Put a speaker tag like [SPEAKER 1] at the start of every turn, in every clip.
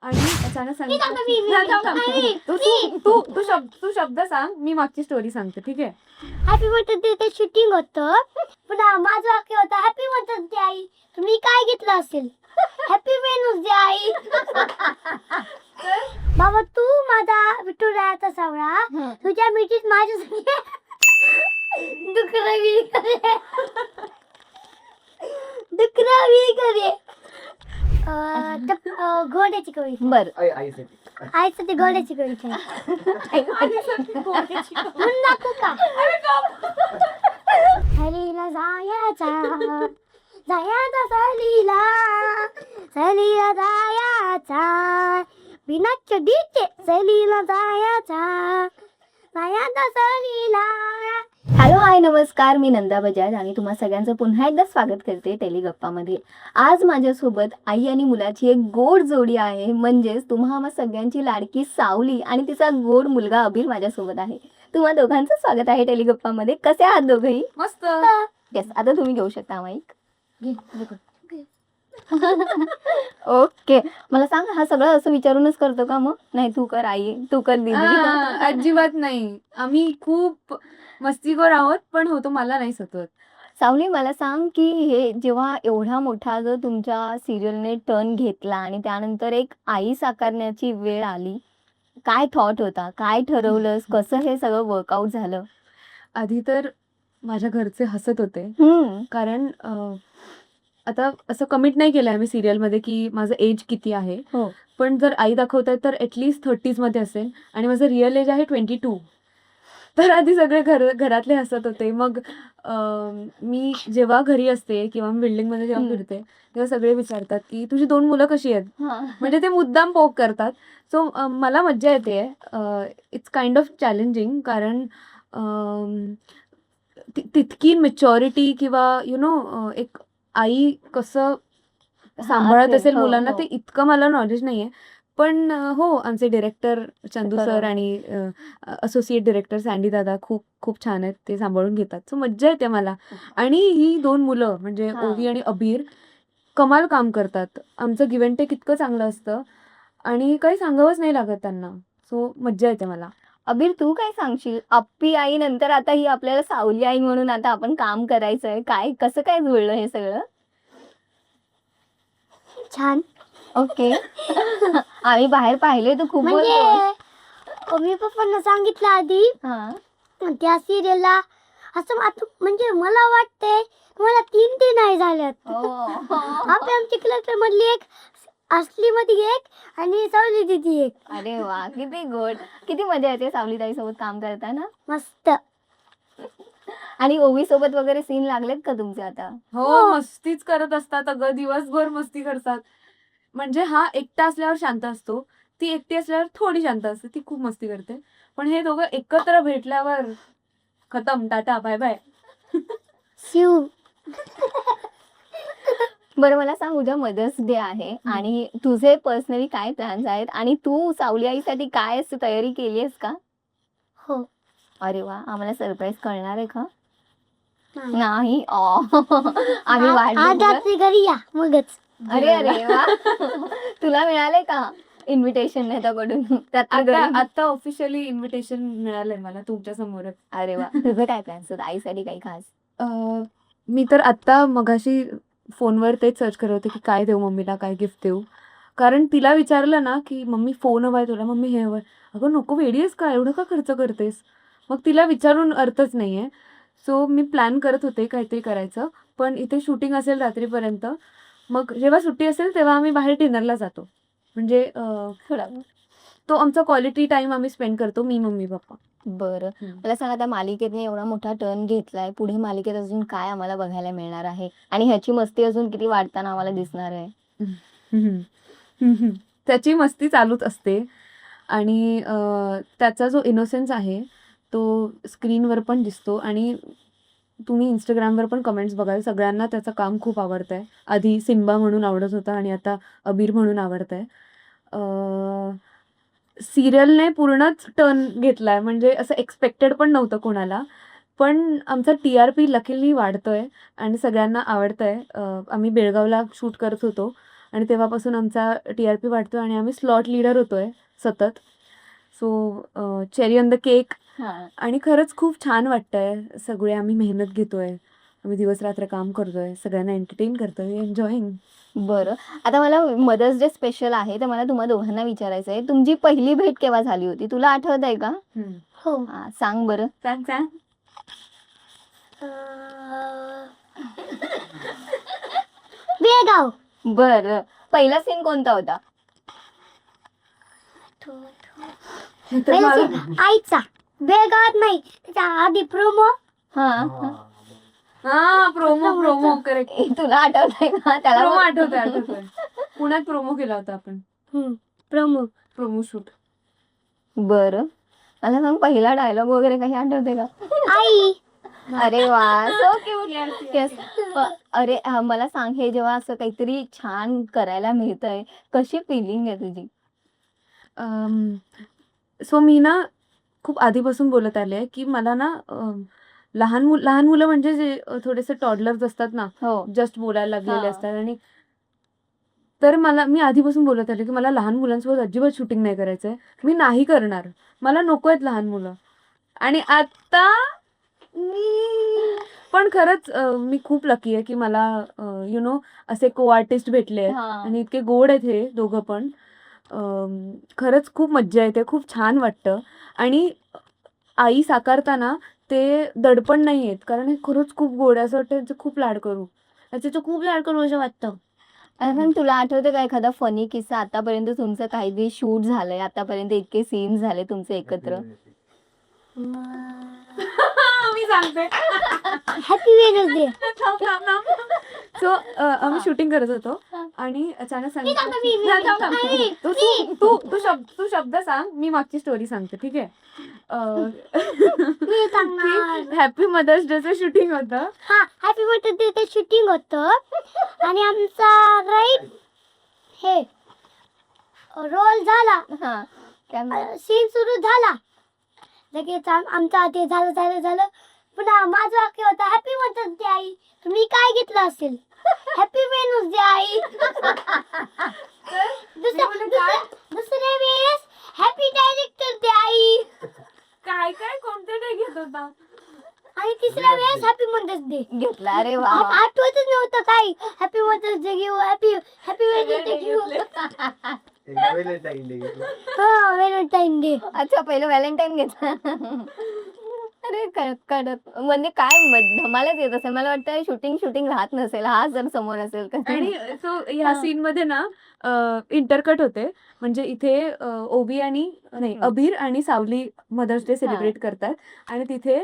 [SPEAKER 1] आणि अचानक
[SPEAKER 2] मी सांगते, मी- मी-
[SPEAKER 1] सांगितलं
[SPEAKER 2] नाही,
[SPEAKER 1] तू शब्द सांग, मी मागची स्टोरी सांगते, ठीक आहे?
[SPEAKER 2] हॅपी मदर्स डे ते शूटिंग होतं. पुन्हा माझं वाक्य होतं हॅपी मदर्स डे आई. तुम्ही काय घेतलं असेल? हॅपी वेनस डे आई. बाबा तू माझा विठुरायाचा सावळा, तुझ्या मिठीत माझ्या डुकरावी करे डुकरावी करे. घोड्याची कविता.
[SPEAKER 3] बर
[SPEAKER 2] आईसाठी घोड्याची कविता. म्हणून दाखवू का? सहलीला जायचा सहलीला जायचा बिना चढीचे सहलीला जायचा सहलीला.
[SPEAKER 3] हॅलो हाय नमस्कार, मी नंदा बजाज आणि तुम्हा सगळ्यांचं पुन्हा एकदा स्वागत करते टेलिगप्पामध्ये. आज माझ्यासोबत आई आणि मुलाची एक गोड जोडी आहे, म्हणजेच तुम्हा सगळ्यांची लाडकी सावली आणि तिचा गोड मुलगा अबीर माझ्यासोबत आहे. तुम्हा दोघांचं स्वागत आहे टेलिगप्पामध्ये. कसे आहात दोघंही?
[SPEAKER 1] मस्त.
[SPEAKER 3] येस, आता तुम्ही घेऊ शकता माईक. ओके, मला सांग, हा सगळं असं विचारूनच करतो का? मग नाही, तू कर आई, तू कर दीदी.
[SPEAKER 1] अजिबात नाही, आम्ही खूप मस्तीखोर आहोत, पण होतो मला नाही सतत.
[SPEAKER 3] सावली, मला सांग की हे जेव्हा एवढा मोठा जो तुमच्या सिरियलने टर्न घेतला आणि त्यानंतर एक आई साकारण्याची वेळ आली, काय थॉट होता, काय ठरवलंस, कसं हे सगळं वर्कआउट झालं?
[SPEAKER 1] आधी तर माझ्या घरचे हसत होते, कारण आता असं कमिट नाही केलंय मी सिरियलमध्ये की माझं एज किती आहे.
[SPEAKER 3] हो.
[SPEAKER 1] पण जर आई दाखवताय तर ऍटलीस्ट 30s मध्ये असेल आणि माझं रिअल एज आहे 22. तर आधी सगळे घरातले हसत होते. मग मी जेव्हा घरी असते किंवा बिल्डिंगमध्ये जेव्हा फिरते तेव्हा सगळे विचारतात की तुझी 2 मुलं कशी आहेत. म्हणजे ते मुद्दाम पोक करतात. सो मला मज्जा येते. इट्स काइंड ऑफ चॅलेंजिंग, कारण तितकी मॅच्युरिटी किंवा एक आई कसं सांभाळत असेल
[SPEAKER 3] हो,
[SPEAKER 1] मुलांना
[SPEAKER 3] हो.
[SPEAKER 1] ते इतकं मला नॉलेज नाहीये. पण हो, आमचे डिरेक्टर चंदू सर
[SPEAKER 3] बरोबर.
[SPEAKER 1] आणि असोसिएट डिरेक्टर सँडी दादा खूप खूप छान आहेत, ते सांभाळून घेतात. सो मज्जा येते मला. आणि ही 2 मुलं म्हणजे
[SPEAKER 3] हा.
[SPEAKER 1] ओवी आणि अबीर कमाल काम करतात. आमचं गिव्ह अँड टेक इतकं चांगलं असतं आणि काही सांगावंच नाही लागत त्यांना. सो मज्जा येते मला.
[SPEAKER 3] अबीर, तू काय सांगशील? अप्पी आई नंतर आता ही आपल्याला सावली आई म्हणून आता आपण काम करायचंय, काय कसं काय जुळलं हे सगळं?
[SPEAKER 2] छान.
[SPEAKER 3] ओके. आम्ही बाहेर पाहिले, तू खूप बोलतो.
[SPEAKER 2] म्हणजे मी पप्पांना सांगितलं आधी
[SPEAKER 3] हा.
[SPEAKER 2] त्या सिरियलला असं म्हणजे मला वाटतंय मला 3 नाही झाल्यात. आमची कलेक्टर मधली एक, असली मध्ये एक आणि सावली दिदी एक.
[SPEAKER 3] अरे वा, किती गोड, किती मजा येते सावली ताई सोबत काम करताना.
[SPEAKER 2] मस्त.
[SPEAKER 3] आणि ओवी सोबत वगैरे सीन लागलेत का तुमचे आता?
[SPEAKER 1] हो, मस्तीच करत असतात अगं, दिवसभर मस्ती करतात. म्हणजे हा एकटा असल्यावर शांत असतो, ती एकटी असल्यावर थोडी शांत असते, ती खूप मस्ती करते. पण हे दोघं एकत्र भेटल्यावर खतम, टाटा बाय बाय.
[SPEAKER 2] शिव.
[SPEAKER 3] बरं, मला सांग, उद्या मदर्स डे आहे आणि तुझे पर्सनली काय प्लॅन्स आहेत आणि तू सावली आईसाठी काय असं तयारी केली आहेस का?
[SPEAKER 2] हो.
[SPEAKER 3] अरे वा, आम्हाला सरप्राईज कळणार आहे का?
[SPEAKER 2] नाही.
[SPEAKER 3] नाही. आम्ही वाट
[SPEAKER 2] आज
[SPEAKER 3] बघू का?
[SPEAKER 2] रात्री घरी या मगच.
[SPEAKER 3] अरे अरे वा. तुला मिळालंय का इन्व्हिटेशन नेत्याकडून?
[SPEAKER 1] आता ऑफिशियली इन्व्हिटेशन मिळालंय मला तुमच्या समोरच.
[SPEAKER 3] अरे वा, तुझं काय प्लॅन्स आहेत आईसाठी काही खास?
[SPEAKER 1] मी तर आत्ता मगाशी फोनवर तेच सर्च करत होते की काय देऊ मम्मीला, काय गिफ्ट देऊ. कारण तिला विचारलं ना की मम्मी फोन हवाय तुला, मम्मी हे हवंय. अगं नको, वेडी आहेस का, एवढं का खर्च करतेस? मग तिला विचारून अर्थच नाहीये. सो मी प्लॅन करत होते काहीतरी करायचं, पण इथे शूटिंग असेल रात्रीपर्यंत. मग जेव्हा सुट्टी असेल तेव्हा आम्ही बाहेर डिनरला जातो. म्हणजे
[SPEAKER 3] थोडा.
[SPEAKER 1] तो आमचा क्वालिटी टाइम आम्ही स्पेंड करतो, मी मम्मी पप्पा.
[SPEAKER 3] बरं, मला सांग, आता मालिकेने एवढा मोठा टर्न घेतलाय, पुढे मालिकेत अजून काय आम्हाला बघायला मिळणार आहे आणि ह्याची मस्ती अजून किती वाढताना आम्हाला दिसणार आहे?
[SPEAKER 1] त्याची मस्ती चालूच असते आणि त्याचा जो इनोसेन्स आहे तो स्क्रीनवर पण दिसतो. आणि तुम्ही इंस्टाग्रामवर पण कमेंट्स बघाल, सगळ्यांना त्याचं काम खूप आवडतंय. आधी सिम्बा म्हणून आवडत होता आणि आता अबीर म्हणून आवडतंय. सिरियलने पूर्णच टर्न घेतलाय, म्हणजे असं एक्सपेक्टेड पण नव्हतं कोणाला. पण आमचा TRP लकीली वाढतोय आणि सगळ्यांना आवडतंय. आम्ही बेळगावला शूट करत होतो आणि तेव्हापासून आमचा TRP वाढतो आणि आम्ही स्लॉट लीडर होतोय सतत. So cherry on the cake. आणि खरंच खूप छान वाटतंय. सगळे आम्ही मेहनत घेतोय, आम्ही दिवस रात्र काम करतोय, सगळ्यांना एंटरटेन करतोय, एन्जॉईंग.
[SPEAKER 3] बरं, आता मला मदर्स डे स्पेशल आहे तर मला तुम्हा दोघांना विचारायचं आहे, तुमची पहिली भेट केव्हा झाली होती? तुला आठवत आहे का?
[SPEAKER 2] हो.
[SPEAKER 3] सांग बरं.
[SPEAKER 1] सांग सांग.
[SPEAKER 2] बेळगाव.
[SPEAKER 3] बरं, पहिला सीन कोणता होता?
[SPEAKER 2] पहिला आईचा. बेळगावात नाही, त्याच्या आधी प्रोमो.
[SPEAKER 3] हा
[SPEAKER 1] हा, प्रोमो करेक्ट.
[SPEAKER 3] तुला आठवत आहे का? त्याला
[SPEAKER 1] प्रोमो आठवतोय. पुण्यात प्रोमो केला होता आपण. Promo shoot.
[SPEAKER 3] बरं, मला सांग पहिला डायलॉग वगैरे काही आठवते का?
[SPEAKER 2] आई.
[SPEAKER 3] अरे वा, सो क्यूट. अरे मला सांग, हे जेव्हा असं काहीतरी छान करायला मिळतंय, कशी फिलिंग आहे तुझी?
[SPEAKER 1] सो मी ना खूप आधीपासून बोलत आले की मला ना लहान मुलं म्हणजे जे थोडेसे टॉडलर्स असतात ना,
[SPEAKER 3] हो.
[SPEAKER 1] जस्ट बोलायला लागलेले
[SPEAKER 3] हा.
[SPEAKER 1] असतात. आणि तर मी आधीपासून बोलत आले की मला लहान मुलांसोबत अजिबात शूटिंग नाही करायचंय, मी नाही करणार, मला नको आहेत लहान मुलं. आणि आता पण खरंच मी खूप लकी आहे की मला असे को आर्टिस्ट भेटले आहेत
[SPEAKER 3] हा.
[SPEAKER 1] आणि इतके गोड आहेत हे दोघं पण. खरंच खूप मज्जा येते, खूप छान वाटतं. आणि आई साकारताना ते दडपण नाही आहेत, कारण हे खरंच खूप गोड आहे. असं वाटतं त्यांचं खूप लाड करू, खूप लाड करू असं वाटतं.
[SPEAKER 3] अरे तुला आठवतं का एखादा फनी किस्सा? आतापर्यंत तुमचं काही शूट झालंय, आतापर्यंत इतके सीन झाले तुमचे एकत्र?
[SPEAKER 1] मी सांगते.
[SPEAKER 2] Happy Wednesday.
[SPEAKER 1] सो आम्ही शूटिंग करत होतो आणि अचानक सांगितलं तू शब्द सांग, मी मागची स्टोरी सांगते, ठीक आहे? हॅपी मदर्स डेचं शूटिंग होतं.
[SPEAKER 2] हा, हॅपी बर्थडे ते शूटिंग होतं आणि आमचा राईट हे रोल झाला, सीन सुरू झाला लगेच. आमचा ते झालं पुन्हा माझं वाक्य होतं हॅपी मदर्स डे आई. तुम्ही काय घेतलं असेल? हॅपी वेनस डे आई. दुसऱ्या वेळेस हॅपी डायरेक्टर डे आई.
[SPEAKER 1] काय कोणते डे घेत होता?
[SPEAKER 2] आणि तिसऱ्या वेळेस हॅपी मदर्स डे
[SPEAKER 3] घेतला. अरे वा,
[SPEAKER 2] आठवतच नव्हतं काय. हॅपी मदर्स डे घेऊ, हॅपी वेनस डे घेऊ. Valentine day.
[SPEAKER 3] अच्छा, पहिलं व्हॅलेंटाईन घेतला. अरे कडक, म्हणजे काय धमालच येत असेल. मला वाटतं शूटिंग राहत नसेल, हा जर समोर असेल तर.
[SPEAKER 1] आणि सो ह्या सीन मध्ये ना इंटरकट होते, म्हणजे इथे ओबी आणि नाही अबीर आणि सावली मदर्स डे सेलिब्रेट करतात आणि तिथे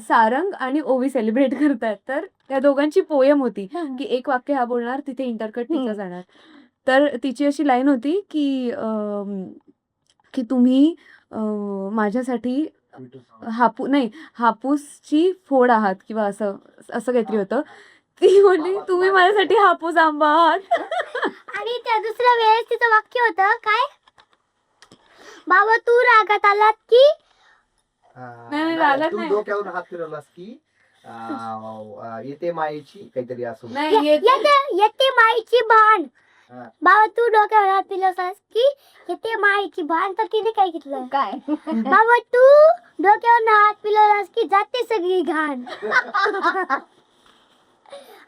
[SPEAKER 1] सारंग आणि ओवी सेलिब्रेट करतात. तर त्या दोघांची पोयम होती की एक वाक्य हा बोलणार, तिथे इंटरकट तिचं जाणार. तर तिची अशी लाईन होती की तुम्ही माझ्यासाठी हापूसची फोड आहात किंवा असं काहीतरी होतं. ती म्हणली तुम्ही माझ्यासाठी हापूस आंबा आहात.
[SPEAKER 2] आणि त्या दुसऱ्या वेळेस तिचं वाक्य होतं काय, बाबा तू रागात आलात की
[SPEAKER 1] नाही, रागात
[SPEAKER 4] तू
[SPEAKER 1] नाही.
[SPEAKER 4] डोक्यावर हात फिरवलास की येते मायेची काहीतरी असं.
[SPEAKER 1] नाही
[SPEAKER 2] येते माईची भान.
[SPEAKER 4] हा.
[SPEAKER 2] बाबा तू डोक्यावर हात फिरवलास की येते माईची भान. तर तिने काय घेतलं
[SPEAKER 3] काय?
[SPEAKER 2] बाबा तू डोक्यावर हात फिरवलास की जाते सगळी घाण.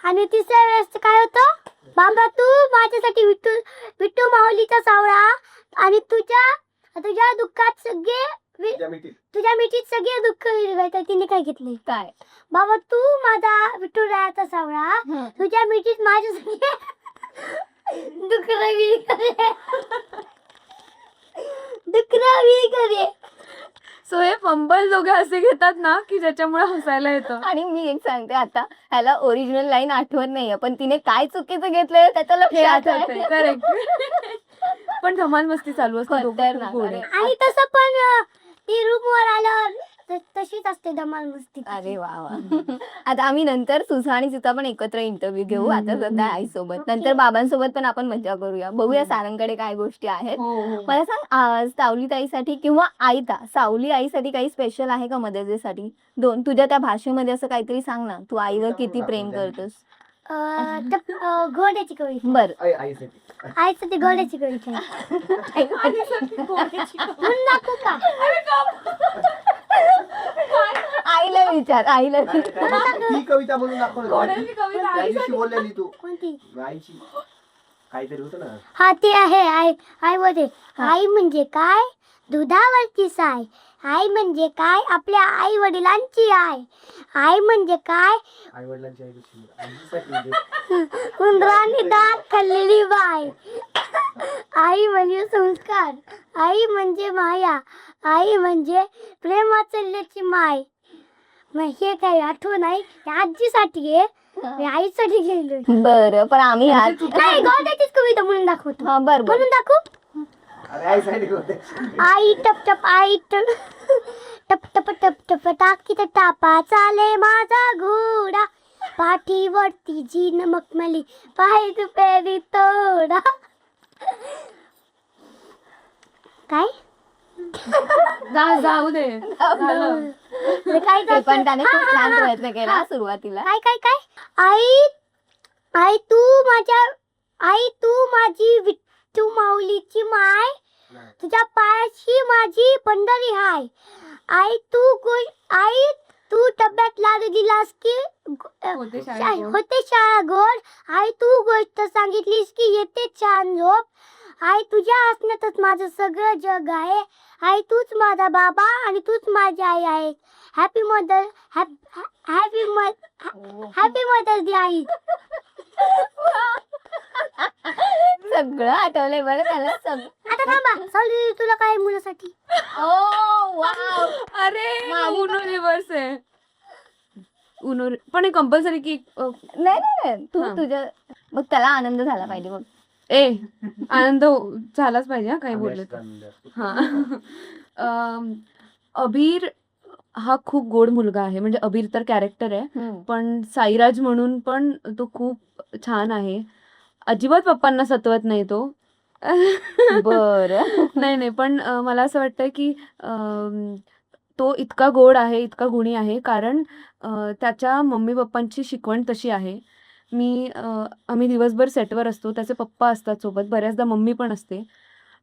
[SPEAKER 2] आणि तिसऱ्या वेळेस काय होतं, बाबा तू माझ्यासाठी विठ्ठू माऊलीचा सावळा आणि तुझ्या दुःखात तुझ्या मिठीत सगळे दुःख विरघळतात. तिने काय घेतले
[SPEAKER 3] काय?
[SPEAKER 2] बाबा तू माझा विठुरायाचा सावळा, तुझ्या मिठीत माझ्या सगळे दुःख विरघळे.
[SPEAKER 1] सो हे फंबल दोघं असे घेतात ना की ज्याच्यामुळे हसायला येतं.
[SPEAKER 3] आणि मी एक सांगते, आता ह्याला ओरिजिनल लाईन आठवत नाहीये, पण तिने काय चुकीचं घेतलंय त्याचं
[SPEAKER 1] हे
[SPEAKER 3] लक्षात
[SPEAKER 1] आठवतंय,
[SPEAKER 3] आहे.
[SPEAKER 1] करेक्ट. पण धमाल मस्ती चालू असते, दोघं खूप
[SPEAKER 3] खतरनाक.
[SPEAKER 1] गोड आहे.
[SPEAKER 2] आणि तसं पण ती रूमवर आल्यावर तशीच असते धमाल मस्ती.
[SPEAKER 3] अरे वा वा. आता आम्ही नंतर तुझा आणि तिचा पण एकत्र इंटरव्ह्यू घेऊ. आता सध्या आईसोबत, नंतर बाबांसोबत पण आपण मजा करूया, बघूया सारंगकडे काय गोष्टी आहेत. मला सांग, सावली ताईसाठी किंवा सावली आईसाठी काही स्पेशल आहे का मदर्स डे साठी? तुझ्या त्या भाषेमध्ये असं काहीतरी सांग ना, तू आईवर किती प्रेम करतोस.
[SPEAKER 2] घोड्याची कविता
[SPEAKER 3] बर
[SPEAKER 4] आईसाठी
[SPEAKER 2] आईचं ते घोड्याची कविता आहे. म्हणून दाखवू का?
[SPEAKER 3] आईला विचार
[SPEAKER 4] ती कविता म्हणून दाखव ना. त्या दिवशी बोललेली तू
[SPEAKER 2] कोणती?
[SPEAKER 4] आईची काहीतरी होतं ना.
[SPEAKER 2] हा ते आहे आई मध्ये आई म्हणजे काय दुधावरची साय. आई म्हणजे काय आपल्या आई वडिलांची आई म्हणजे काय
[SPEAKER 4] आई वडिलांची आईसाठी
[SPEAKER 2] उंदराने दात खाल्लेली बाय. आई म्हणजे संस्कार, आई म्हणजे माया, आई म्हणजे प्रेमाचल्याची माय. मग हे काही आठवण आहे हे आजीसाठी आहे, मी आईसाठी गेलो.
[SPEAKER 3] बर पण आम्ही आज
[SPEAKER 2] नाही गोड्याचीच कविता म्हणून दाखवतो.
[SPEAKER 3] हा बर बर
[SPEAKER 2] म्हणून दाखवू.
[SPEAKER 4] अरे आईसाठी होते.
[SPEAKER 2] आई टप टप आई टप टप टप टप टाकीत टापा चाले माझा घोडा. पाठीवरती जी मखमली पाय दुपेरी तोडा. काय
[SPEAKER 1] जाऊ दे.
[SPEAKER 2] अरे काय
[SPEAKER 3] ते पण त्याने खूप
[SPEAKER 2] हा,
[SPEAKER 3] छान
[SPEAKER 2] हा,
[SPEAKER 3] प्रयत्न केला सुरुवातीला.
[SPEAKER 2] काय काय काय आई आई तू माझी विठ्ठू माऊलीची माय. तुझ्या पायाशी माझी पंढरी हाय. आई तू डब्यात लाडू दिलास की होते शाळा गोड. आई तू गोष्ट सांगितलीस की येते छान झोप. आई तुझ्या हसण्यातच माझं सगळं जग आहे. आई तूच माझा बाबा आणि तूच माझी आई आहे. हॅपी मदर्स डे आई.
[SPEAKER 3] सगळं आठवलंय बरं त्याला सगळं.
[SPEAKER 2] आता थांबा सॉरी तुला काय मुलासाठी
[SPEAKER 1] अरे उनो रिव्हर्स आहे. उनो पण हे कंपल्सरी की
[SPEAKER 3] नाही तू
[SPEAKER 1] हा.
[SPEAKER 3] तुझ्या मग त्याला आनंद झाला पाहिजे मग.
[SPEAKER 1] आनंद झालाच पाहिजे हा काही बोलले तर. हा अबीर हा खूप गोड मुलगा आहे. म्हणजे अबीर तर कॅरेक्टर आहे पण साईराज म्हणून पण तो खूप छान आहे. अजिबात पप्पांना सतवत नाही तो.
[SPEAKER 3] बर
[SPEAKER 1] नाही पण मला असं वाटतं की तो इतका गोड आहे इतका गुणी आहे कारण त्याच्या मम्मी पप्पांची शिकवण तशी आहे. आम्ही दिवसभर सेटवर असतो. त्याचे पप्पा असतात सोबत, बऱ्याचदा मम्मी पण असते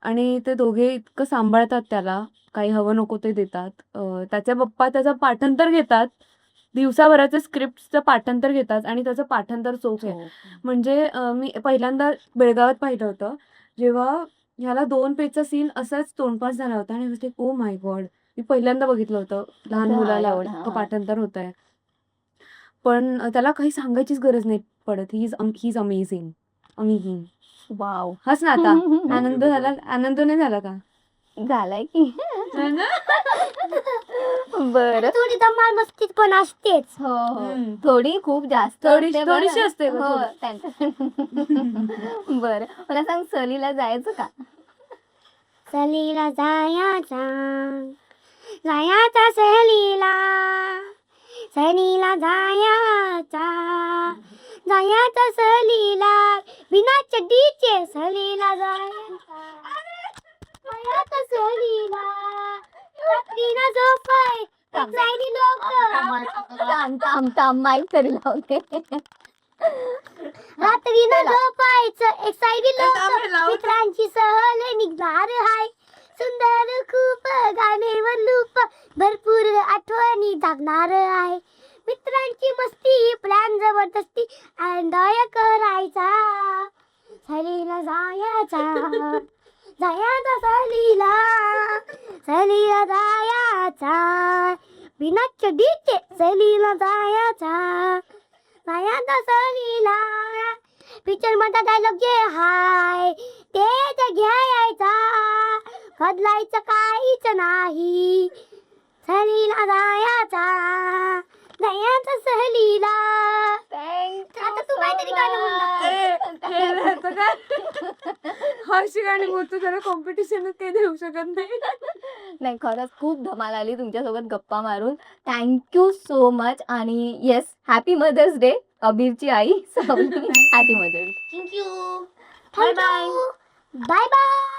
[SPEAKER 1] आणि ते दोघे इतकं सांभाळतात त्याला. काही हवं नको ते देतात. त्याचे पप्पा त्याचं पाठांतर घेतात. दिवसाभराचे स्क्रिप्टचं पाठांतर घेतात आणि त्याचं पाठांतर चोख आहे. म्हणजे मी पहिल्यांदा बेळगावात पाहिलं होतं जेव्हा ह्याला 2 पेजचा सीन असाच तोंडपास झाला होता आणि ओ माय गॉड मी पहिल्यांदा बघितलं होतं लहान मुलाला
[SPEAKER 3] एवढं,
[SPEAKER 1] इतकं
[SPEAKER 3] हा.
[SPEAKER 1] पाठांतर होत आहे. पण त्याला काही सांगायचीच गरज नाही पडत. He is amazing. Amazing.
[SPEAKER 3] Wow
[SPEAKER 1] हस ना आता. आनंद नाही झाला का?
[SPEAKER 3] झालाय की. बर
[SPEAKER 2] थोडी धमाल मस्ती पण असतेच.
[SPEAKER 3] हो
[SPEAKER 1] हम्म.
[SPEAKER 3] थोडी खूप जास्त
[SPEAKER 1] थोडीशी
[SPEAKER 3] असते बरं.
[SPEAKER 1] थोडीशी असते
[SPEAKER 3] हो
[SPEAKER 1] थोडी.
[SPEAKER 3] त्यांच्या बर मला सांग सहलीला जायचं का?
[SPEAKER 2] सहलीला जायचा सहलीला जायचा सहलीला बिना चड्डीचे सहलीला जायचा सहलीला रात्रीला झोपाय जायनी लोक
[SPEAKER 3] माईक तरी लावते.
[SPEAKER 2] रात्रीला झोपायचं एक साईडी लोक
[SPEAKER 1] लावते.
[SPEAKER 2] मित्रांची सहल निघणार हाय. सुंदर खूप गाणेवर लूप भरपूर आठवणी जागणार आहे. मित्रांची मस्ती प्लॅन जबरदस्ती एन्जॉय करायचा. सहलीला जायचा सहलीला जायचा बिना चढीचे सहलीला जायचा सहलीला. पिक्चर मध्ये डायलॉग जे हाय ते घ्यायचा बदलायचं काहीच नाही. सहलीला जायचा सहलीला. आता तू काहीतरी गाणं म्हणून दाखव.
[SPEAKER 1] अशी गाणी बोलतो त्याला कॉम्पिटिशनच काही देऊ शकत नाही.
[SPEAKER 3] नाही खरंच खूप धमाल आली तुमच्यासोबत गप्पा मारून. Thank you so much. आणि येस हॅपी मदर्स डे अबीरची आई. Happy Mother's.
[SPEAKER 2] Thank you.
[SPEAKER 1] Bye bye.
[SPEAKER 2] Bye bye.